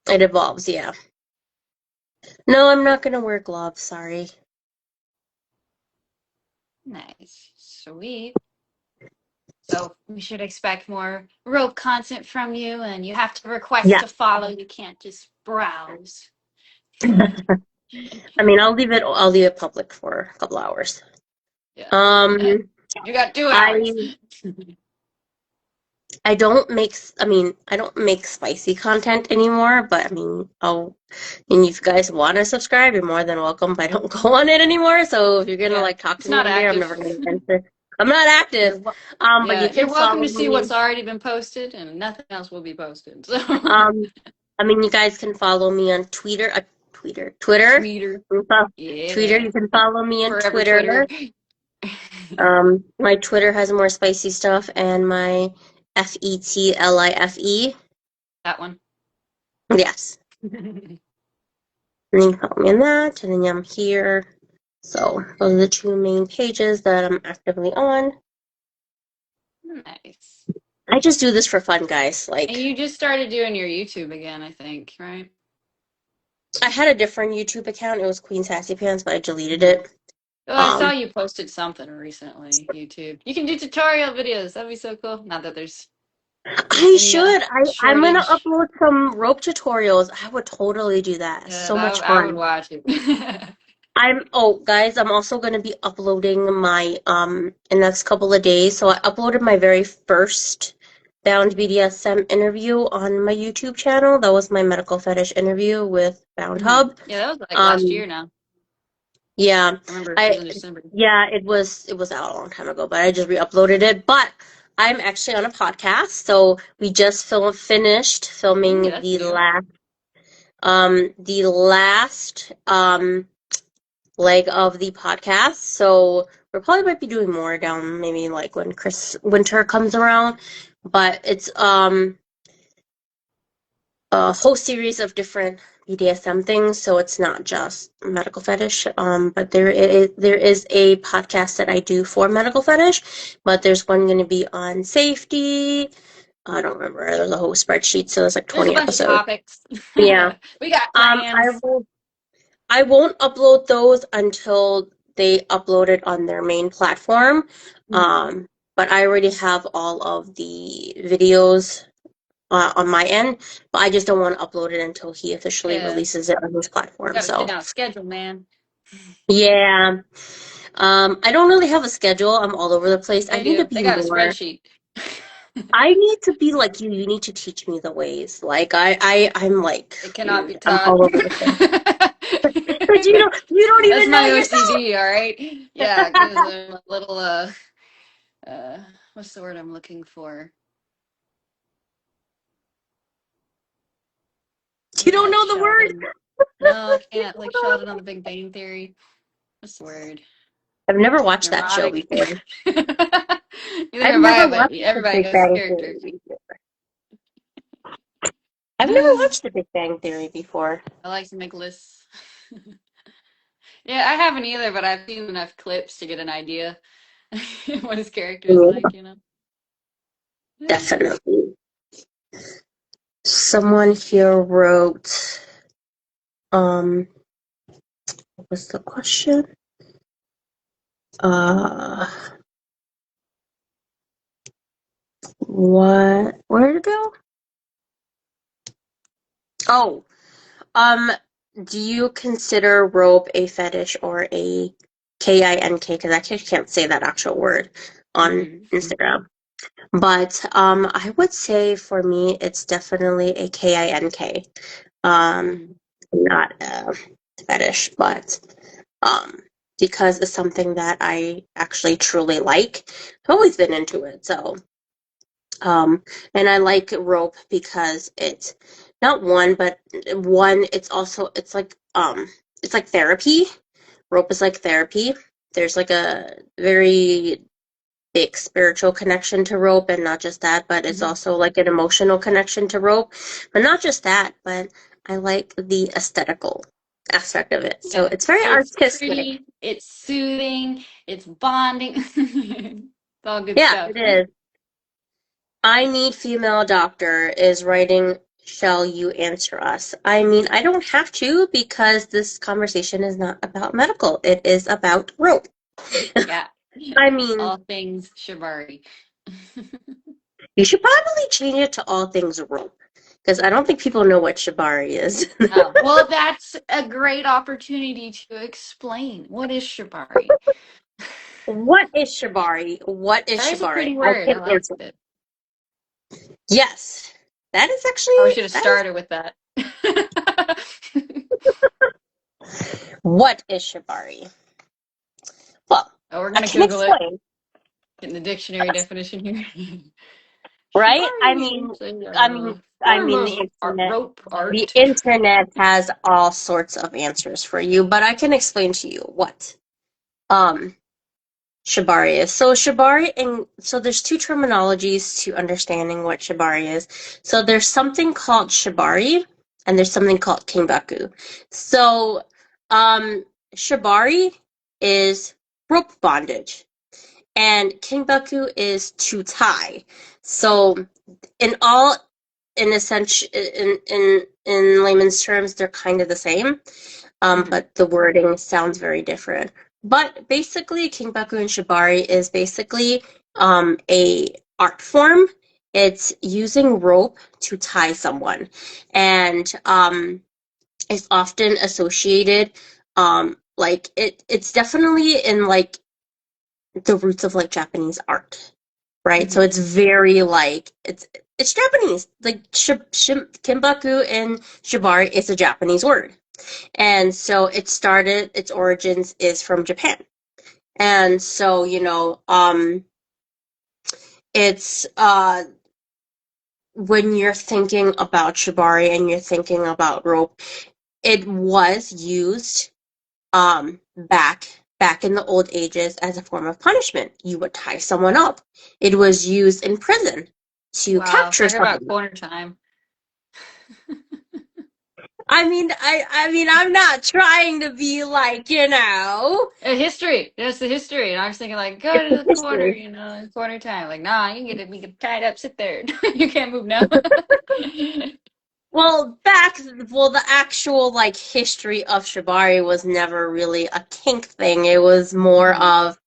It evolves, yeah. No, I'm not gonna wear gloves, sorry. Nice. Sweet. So we should expect more rope content from you, and you have to request Yeah. to follow. You can't just browse. I mean, I'll leave it public for a couple hours. Yeah. Um, You got two I hours. I don't make spicy content anymore, but I mean, and if you guys want to subscribe, you're more than welcome, but I don't go on it anymore. So if you're gonna Yeah, like talk it's to me not on there, I'm active. never gonna answer. I'm not active. But you Yeah, you're can welcome follow to see me. what's already been posted, and nothing else will be posted. So, I mean, you guys can follow me on Twitter. Twitter. Tweeter. You can fol- Twitter. Yeah. You can follow me on Forever Twitter. Twitter. My Twitter has more spicy stuff, and my FETLIFE. That one. Yes. And you can follow me on that, and then I'm here. So those are the two main pages that I'm actively on. Nice. I just do this for fun, guys. And Like, you just started doing your YouTube again, I think, right? I had a different YouTube account. It was Queen Sassy Pants, but I deleted Mhm. it. Well, I saw Um, you posted something recently, YouTube. You can do tutorial videos. That'd be so cool. Not that there's I any should. I'm gonna shortage. upload some rope tutorials. I would totally do that. Yeah, So much that I would fun. watch it. Guys, I'm also gonna be uploading my in the next couple of days. So I uploaded my very first Bound BDSM interview on my YouTube channel. That was my medical fetish interview with Bound Mhm. Hub. Yeah, that was like last Um, year now. yeah, I remember it was I in December. yeah, it was out a long time ago, but I just re-uploaded it. But I'm actually on a podcast, so we just finished Ooh, filming that's new. the last leg of the podcast. So we probably might be doing more down maybe like when Chris Winter comes around. But it's a whole series of different BDSM things, so it's not just medical fetish. But there is a podcast that I do for medical fetish, but there's one going to be on safety. I don't remember. There's a whole spreadsheet, so there's like There's a 20 bunch of episodes. topics. Yeah. We got I plans. will. I won't upload those until they upload it on their main platform. Mhm. But I already have all of the videos on my end, but I just don't want to upload it until he officially Yeah, releases it on his we platform. got to sit So down a schedule, man. yeah, I don't really have a schedule. I'm all over the place. I They need to do. They be got a more. spreadsheet. I need to be like you. You need to teach me the ways. Like I'm like It cannot be I'm taught. all over the place. But you don't That's even know my yourself. OCD, all right? Yeah, because I'm a little uh what's the word I'm looking for? You Not don't like know the word. Sheldon. No, I You can't. Like don't know Sheldon on the Big Bang Theory. What's the word? I've never watched that show Neurotic. before. Neither I've have I, never but watched The everybody Big knows the Bang character. Theory before. I've never watched The Big Bang Theory before. I like to make lists. Yeah, I haven't either, but I've seen enough clips to get an idea what his character is Mm, like, you know? definitely. Someone here wrote, what was the question? Uh, where to go? Oh, um, do you consider rope a fetish or a KINK? Because I actually can't say that actual word on Mm-hmm. Instagram. But I would say for me, it's definitely a KINK. Um, Mm-hmm. not a fetish, but um, because it's something that I actually truly like. I've always been into it, so and I like rope because it's not one, but one. It's like therapy. Rope is like therapy. There's like a very big spiritual connection to rope, and not just that, but it's Mm-hmm. also like an emotional connection to rope. But not just that, but I like the aesthetical aspect of it. So Yeah. it's very It's artistic. pretty, it's soothing, it's bonding. It's all good Yeah, stuff. it is. I need female doctor is writing, shall you answer us? I mean, I don't have to because this conversation is not about medical. It is about rope. Yeah. I mean, All things Shibari. you should probably change it to all things rope because I don't think people know what shibari is. Oh, well, that's a great opportunity to explain what is Shibari. What is shibari? What is That is a shibari? pretty I word. I can like answer. it. Yes, that is Probably actually should have that is started with that. what is shibari? Well, Oh, we're I gonna can Google it. explain. Get in the dictionary definition here. right? Shibari is a I mean, form of rope the art. internet has all sorts of answers for you, but I can explain to you what um Shibari is. So Shibari, and so there's two terminologies to understanding what Shibari is. So there's something called Shibari, and there's something called Kinbaku. So Shibari is rope bondage, and Kinbaku is to tie. So in all, in a sense, in layman's terms, they're kind of the same, Hmm. but the wording sounds very different. But basically, Kinbaku and Shibari is basically a art form. It's using rope to tie someone, and it's often associated, like it's definitely in like the roots of like Japanese art, right? So Hmm. it's very like it's Japanese. Like Kinbaku and Shibari is a Japanese word. And so its origins is from Japan. And so, it's when you're thinking about Shibari and you're thinking about rope, it was used back in the old ages as a form of punishment. You would tie someone up. It was used in prison to Wow, capture talk about someone. corner time. I mean, I'm not trying to be like, History. That's the history. And I was thinking, like, go it's to the the corner, history. corner time. Like, nah, you get it. We get tied up. Sit there. You can't move now. Well, the actual like history of Shibari was never really a kink thing. It was more Hmm. of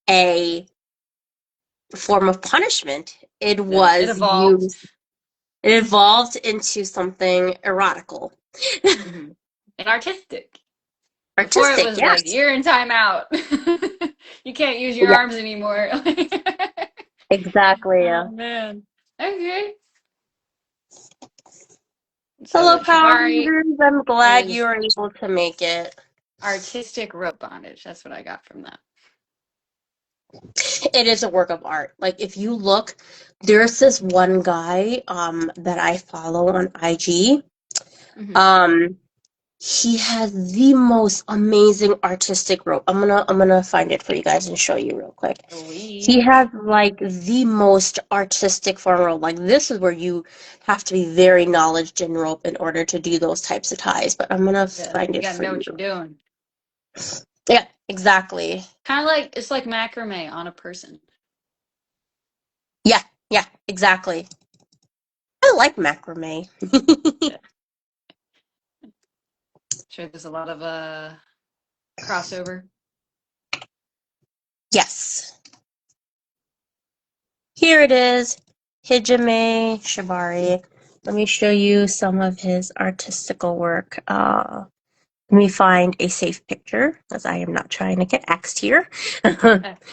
a form of punishment. It Yeah, it was evolved. used, it evolved into something erotical. Hmm. And artistic. Before it Artistic, was like, yes. you're in timeout. You can't use your Yeah, arms anymore. exactly. Oh Yeah. man. Okay. Hello, So Power Shibari Rangers. I'm glad you is were able to make it. artistic rope bondage. That's what I got from that. It is a work of art. Like if you look, there's this one guy that I follow on IG. Hmm. Um he has the most amazing artistic rope. I'm gonna find it for you guys and show you real quick. He Sweet. has like the most artistic form rope. Like this is where you have to be very knowledgeable in rope in order to do those types of ties. But I'm gonna Yeah, find you it gotta for know you. what you're doing. Yeah, exactly. Kind of like it's like macrame on a person. Yeah, yeah, exactly. I like macrame. Yeah, sure. There's a lot of crossover. Yes. Here it is. Hijime Shibari. Let me show you some of his artistical work. Let me find a safe picture, because I am not trying to get axed here.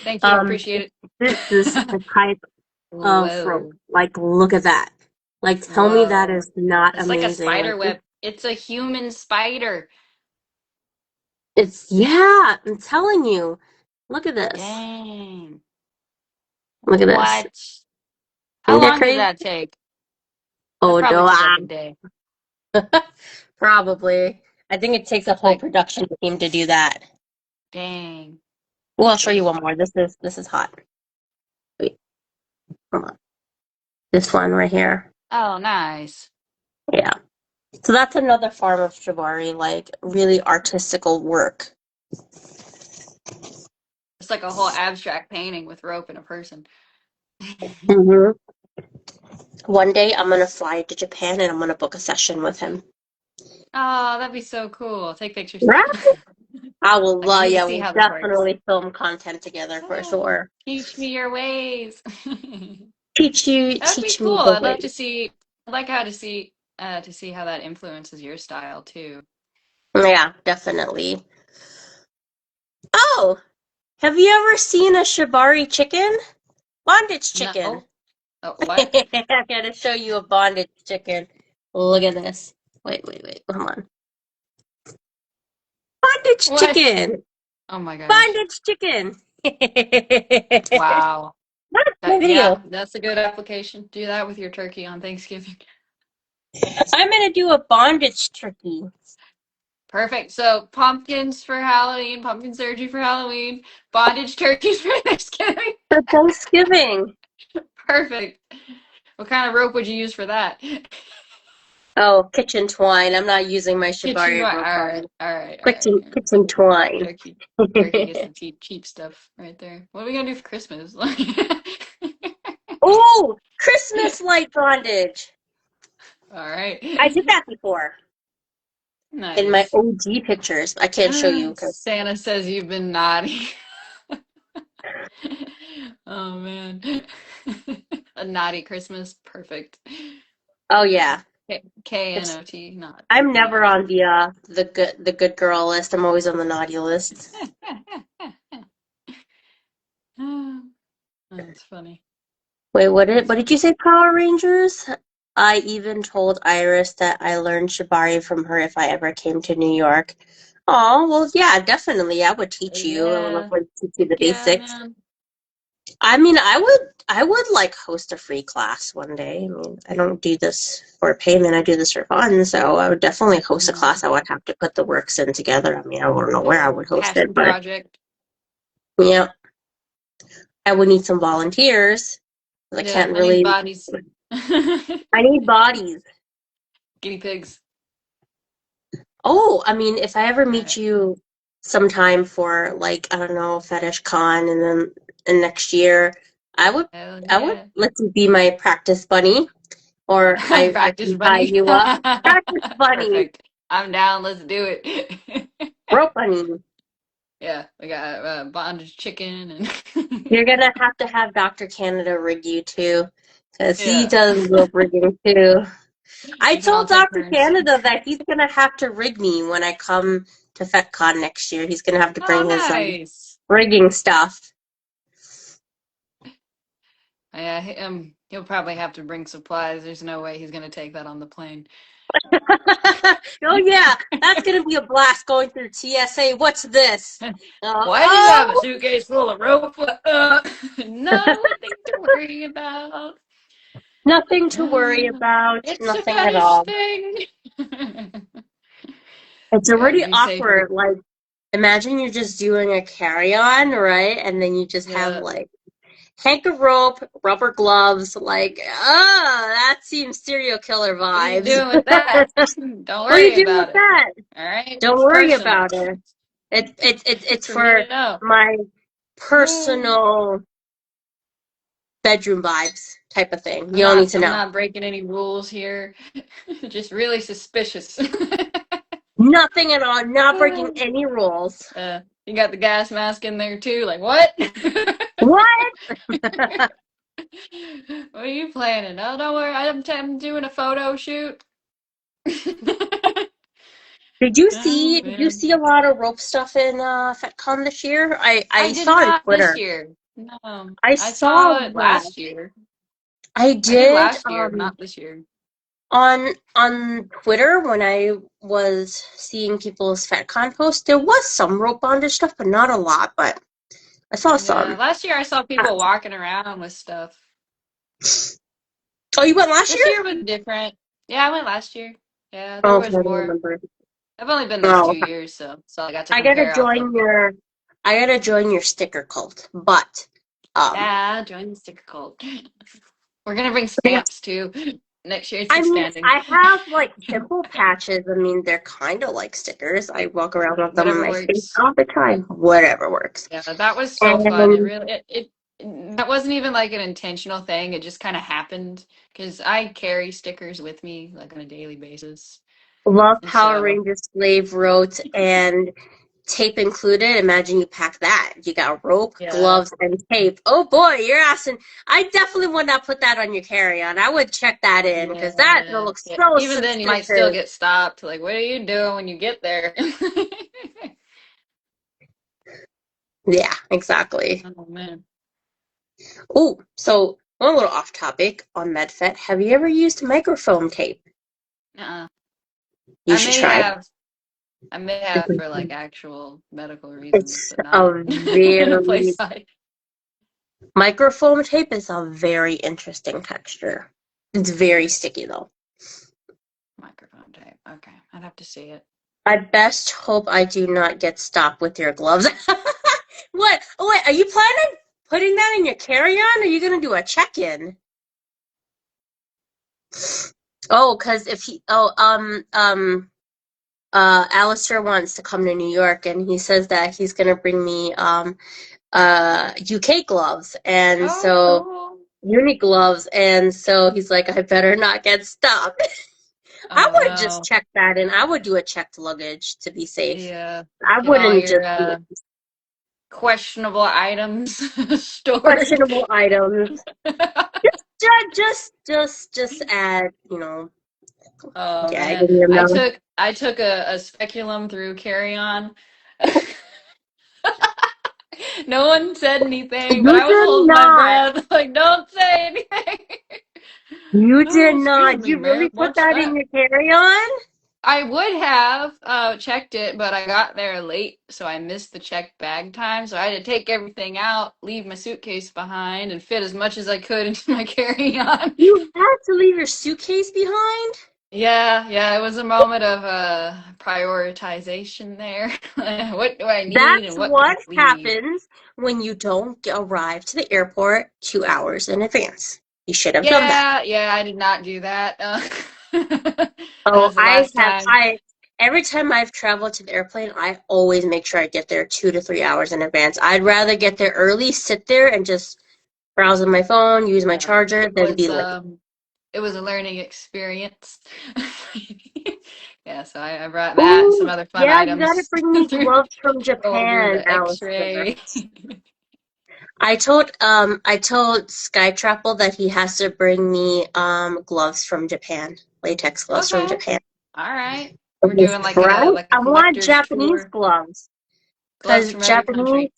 Thank you, um, appreciate this is it. the type of rope. Whoa, Like, look at that. Like, tell me that whoa! is not It's like a amazing. Like, spider web. It's a human spider. yeah, I'm telling you. Look at this. Dang. Look at this. What? How Isn't that long did crazy? that take? That Oh, probably no, took like a day. probably. I think it takes a whole Like, production team to do that. dang, Well, that's I'll show you crazy. one more. This is hot. Wait, hold on. This one right here. Oh, nice. Yeah. So that's another form of shibari, like really artistical work. It's like a whole abstract painting with rope and a person. Hmm. One day I'm gonna fly to Japan and I'm gonna book a session with him. Oh, that'd be so cool. Take pictures. Right? I will. Like, I need to Yeah, see we'll how this works. definitely film content together for Oh, sure. teach me your ways. That would be Teach cool. me the I'd love way. to see. I'd like how to see how that influences your style too. Yeah, definitely. Oh, have you ever seen a shibari chicken? Bondage chicken. No. Oh, what? I gotta show you a bondage chicken. Look at this. Wait. Come on. Bondage What? chicken. Oh my gosh. Bondage chicken. Wow. Video. Yeah, that's a good application. Do that with your turkey on Thanksgiving. I'm gonna do a bondage turkey. Perfect. So pumpkins for Halloween, pumpkin surgery for Halloween, bondage turkeys for Thanksgiving. For Thanksgiving. Perfect. What kind of rope would you use for that? Oh, kitchen twine. I'm not using my Kitchen. Shibari All rope right, on. all right, all right. Kitchen twine. Turkey, turkey gets the cheap stuff right there. What are we gonna do for Christmas? Oh, Christmas light bondage. All right. I did that before in my Nice. OG pictures. I can't show you because. Santa says you've been naughty. Oh man. A naughty Christmas. Perfect. Oh yeah, it's. Knot. Not I'm never naughty. on the good girl list. I'm always on the naughty list. That's funny. Wait, That's what did funny. you say, Power Rangers? I even told Iris that I learned Shibari from her if I ever came to New York. Oh, well, yeah, definitely. I would teach you. I would Yeah. like teach you the Yeah, basics. man. I mean, I would like host a free class one day. I mean, I don't do this for payment. I do this for fun. So I would definitely host a class. I would have to put the works in together. I mean, I don't know where I Little would host it, passion but project. yeah, I would need some volunteers. I Yeah, can't I need really. bodies. I need bodies. Guinea pigs. Oh, I mean, if I ever All meet right. you sometime for like, I don't know, Fetish Con and then and next year, Hell I would yeah. let you be my practice bunny or I Practice can tie bunny. you up. Practice bunny, Perfect. I'm down. Let's do it. rope bunny. Yeah, we got bondage chicken and You're gonna have to have Dr. Canada rig you too, because he yeah, does rope rigging too. I we can all told take Dr. turns. Canada that he's gonna have to rig me when I come to FetCon next year. He's gonna have to Oh, bring his nice. rigging stuff. Yeah, he'll probably have to bring supplies. There's no way he's gonna take that on the plane. Oh yeah, that's gonna be a blast going through TSA. What's this? Why do you have a Oh, suitcase full of rope? Nothing to worry about. nothing to worry about. It's a Nothing at fetish all. thing. It's Gotta already be safe. awkward. Like, imagine you're just doing a carry-on, right? And then you just have Yeah. like hank of rope, rubber gloves. Like, that seems serial killer What are you vibes. doing with that? Don't What are you worry doing about with it. that? All right? Don't It's worry personal. about it. It's For me for to know. my personal bedroom vibes type of thing. You don't need to I'm know. not breaking any rules here. Just really suspicious. Nothing at all. Not breaking any rules. You got the gas mask in there too. Like what? What? What are you planning? Oh, don't worry. I'm doing a photo shoot. Oh Did you man, see a lot of rope stuff in FetCon this year? I I did saw on not this Twitter. year. No, I I saw saw it last year. I I did did last year, not this year. on Twitter when I was seeing people's FetCon posts, there was some rope bondage stuff, but not a lot, but I saw Yeah, some. last year I saw Uh, people walking around with stuff. Oh, you went last This year? year was different. Yeah, I went last year. Yeah, there Oh, okay, was I don't more. remember. I've only been there Oh, 2 years, so I got to I gotta compare off of. join your sticker cult. But Yeah, join the sticker cult. We're gonna bring stamps too. Next year it's I mean, expanding. I have like simple patches. I mean, they're kind of like stickers. I walk around with them on Whatever my face works. all the time. Whatever works. Yeah, that was so fun. It And really that wasn't even like an intentional thing. It just kind of happened because I carry stickers with me like on a daily basis. love And Power so, Rangers slave rote and tape included. Imagine you pack that. You got rope, yeah. gloves, and tape. Oh boy, you're asking. I definitely would not put that on your carry-on. I would check that in because that Yeah. looks Yeah. so Even then you might still suspicious. get stopped. Like, what are you doing when you get there? Yeah, exactly. Oh man. Oh, so one little off topic on MedFet. Have you ever used microfoam tape? Uh-uh. You I should may try have I may have for like actual medical reasons, It's but a not in a place very I Microfoam tape is a very interesting texture. It's very sticky though. Microphone tape. Okay, I'd have to see it. I best hope I do not get stopped with your gloves. What? Oh wait, are you planning putting that in your carry-on or are you gonna do a check-in? Oh, because if he Alistair wants to come to New York and he says that he's gonna bring me UK gloves and Oh, so cool. uni gloves and so he's like I better not get stopped. I Oh would just no. check that and I would do a checked luggage to be safe. Yeah. I Get all wouldn't your just do it. questionable items stored. Questionable items. Just add, Oh gag man. in your I mouth. took I took a speculum through carry-on. No one said anything, but You I was did holding my not. breath. Like, don't say anything. You did Oh, excuse not. me, You really ma'am. put What's that in that? your carry-on? I would have checked it, but I got there late, so I missed the checked bag time. So I had to take everything out, leave my suitcase behind, and fit as much as I could into my carry-on. You had to leave your suitcase behind? Yeah, yeah, it was a moment of prioritization there. What do I need That's and what can I what leave? happens when you don't arrive to the airport 2 hours in advance. You should have done that. Yeah, yeah, I did not do that. That Oh, was the last time. every time I've traveled to the airplane, I always make sure I get there 2 to 3 hours in advance. I'd rather get there early, sit there, and just browse on my phone, use my Yeah, charger, it than be was late. it was a learning experience. Yeah, so I brought that and some Ooh, other fun yeah, you gotta items bring me through gloves from going through Japan, the Alistair. X-ray. I told Sky Trapple that he has to bring me gloves from Japan, latex gloves from Okay, Japan. all right. We're doing Right? like a I want collector's Japanese tour. gloves Gloves because from every country.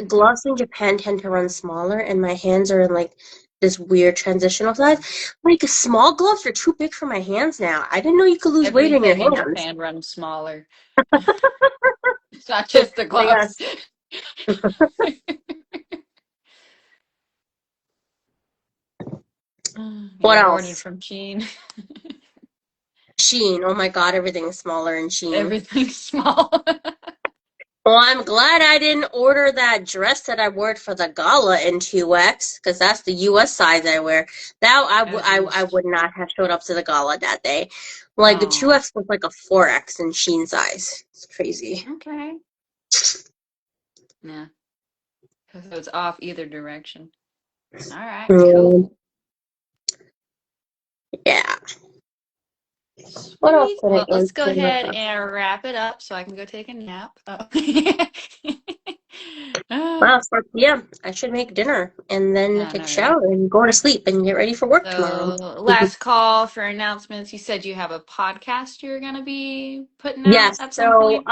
gloves in Japan tend to run smaller, and my hands are in like this weird transitional size. Like small gloves are too big for my hands now. I didn't know you could lose weight in your Everything in hands. Japan runs smaller. It's not just the Like gloves. us. Yeah, What I ordered else? from Shein. Sheen. Oh my God, everything is smaller in Sheen. Everything's small. Well, I'm glad I didn't order that dress that I wore for the gala in 2X because that's the US size I wear. That Oh, I geez. would not have showed up to the gala that day. Like the Oh, 2X was like a 4X in Sheen size. It's crazy. okay. Yeah, so it's off either direction. All right, Mm, cool. yeah. What else Sweet. can I Well, let's go answer? ahead and wrap it up so I can go take a nap. Oh. Ah, Well, it's 4 p.m. I should make dinner and then I take a know, right? shower and go to sleep and get ready for work tomorrow. So, last call for announcements. You said you have a podcast you're going to be putting out Yes, at some so point.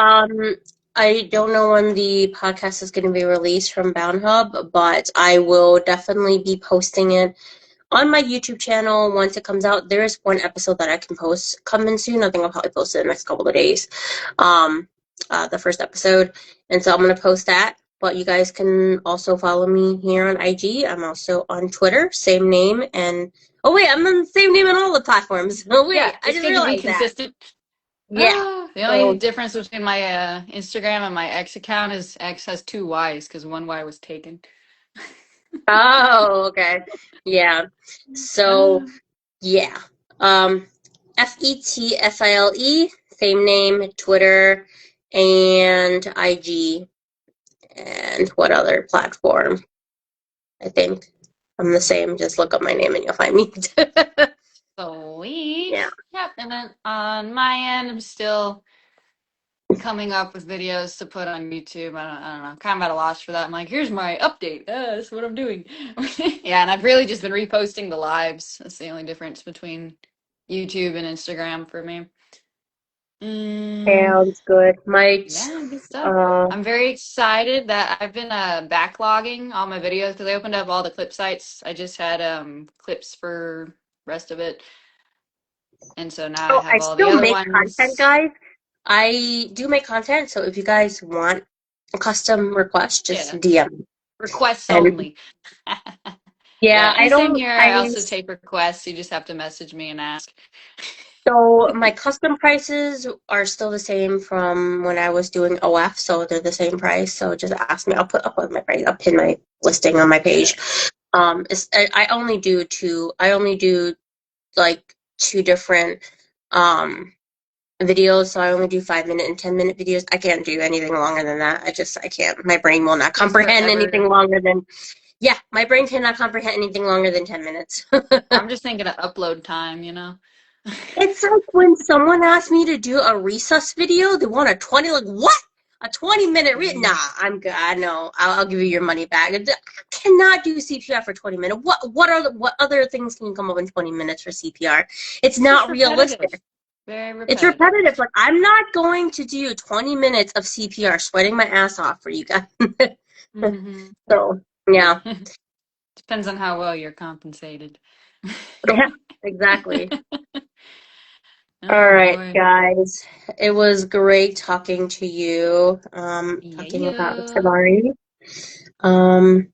I don't know when the podcast is going to be released from Bound Hub, but I will definitely be posting it on my YouTube channel once it comes out. There is one episode that I can post coming soon. I think I'll probably post it in the next couple of days. Um, the first episode, and so I'm going to post that. But you guys can also follow me here on IG. I'm also on Twitter, same name, and oh wait, I'm on the same name on all the platforms. Oh Yeah, wait, I it's just good to be realized that. consistent. Yeah. Ah, the only So difference between my Instagram and my X account is X has two Y's because one Y was taken. Oh, okay. Yeah. So, Ah, yeah. Um, FETFILE, same name, Twitter and IG, and what other platform? I think I'm the same. Just look up my name and you'll find me. sweet. Yeah. Yep. And then on my end, I'm still coming up with videos to put on YouTube. I don't know. I'm kind of at a loss for that. I'm like, here's my update. That's what I'm doing. Yeah, and I've really just been reposting the lives. That's the only difference between YouTube and Instagram for me. Mm, Sounds good. Might, yeah, good stuff. uh, I'm very excited that I've been backlogging all my videos because I opened up all the clip sites. I just had clips for rest of it, and so now I oh, I have all the still other make content, ones. guys. I do make content, so if you guys want a custom request, just Yeah. DM me. Requests And only. yeah, Yeah, I and same don't, here. I I also take requests. You just have to message me and ask. So my custom prices are still the same from when I was doing OF, so they're the same price. So just ask me. I'll put my price. I'll pin my listing on my Yeah. page. I only do two. I only do like two different videos. So I only do 5 minute and 10 minute videos. I can't do anything longer than that. I can't. My brain will not Takes comprehend anything forever. longer than yeah. My brain cannot comprehend anything longer than 10 minutes. I'm just thinking of upload time, you know? It's like when someone asks me to do a recess video, they want a 20, like, what? A 20-minute Nah, Mhm. I'm good. I know. I'll give you your money back. I cannot do CPR for 20 minutes. What other things can you come up in 20 minutes for CPR? It's It's just not realistic. repetitive. Very It's repetitive. repetitive. Like, I'm not going to do 20 minutes of CPR, sweating my ass off for you guys. Hmm. So, yeah. Depends on how well you're compensated. Yeah, exactly. All Oh right, boy. guys. It was great talking to you. Talking about Yeah. Shibari.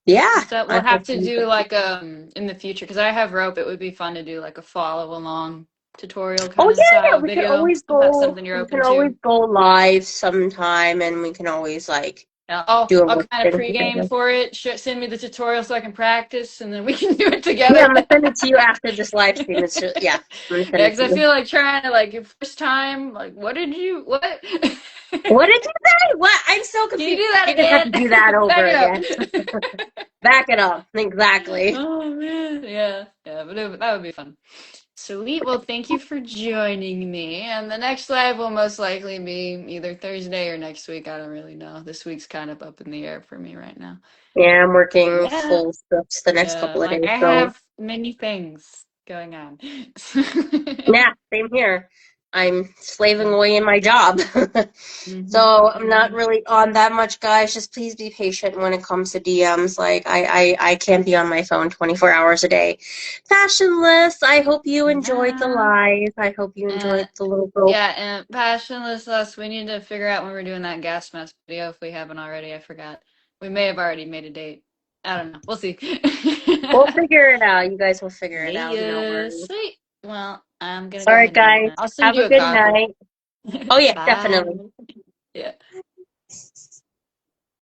Yeah, So I we'll have hope to you do guys. like in the future because I have rope. It would be fun to do like a follow along tutorial Oh kind of yeah, yeah. style We can video. always If that's go. something you're We open can always to. go live sometime, and we can always like Yeah, do a I'll kind of listing pregame together. for it. Send me the tutorial so I can practice, and then we can do it Yeah, together. I'm gonna send it to you after this live stream. It's just yeah, I'm gonna send Yeah, it because to I you. feel like trying to like your first time. Like, what? What did you say? What? I'm so Can you confused. do that You're gonna have to do that again? over Back it again. up. Back it up. Exactly. Oh man, yeah, yeah, but that would be fun. Sweet. Well, thank you for joining me. And the next live will most likely be either Thursday or next week. I don't really know. This week's kind of up in the air for me right now. Yeah, I'm working Yeah, full shifts the next yeah. couple of Like days, I so. have many things going on. Yeah, same here. I'm slaving Yeah. away in my job. Hmm. So I'm not Hmm. really on that much, guys. Just please be patient when it comes to DMs. Like I can't be on my phone 24 hours a day. Fashionless, I hope you enjoyed the Yeah. live. I hope you Uh, enjoyed the little girl. yeah, and passionless us. We need to figure out when we're doing that gas mask video if we haven't already. I forgot. We may have already made a date. I don't know. We'll see. We'll figure it out. You guys will figure it out. No Yeah, worries. sweet. Well, I'm gonna All go right, ahead and do guys. that. I'll send Have a you a good copy. night. Oh yeah, Bye. definitely. Yeah.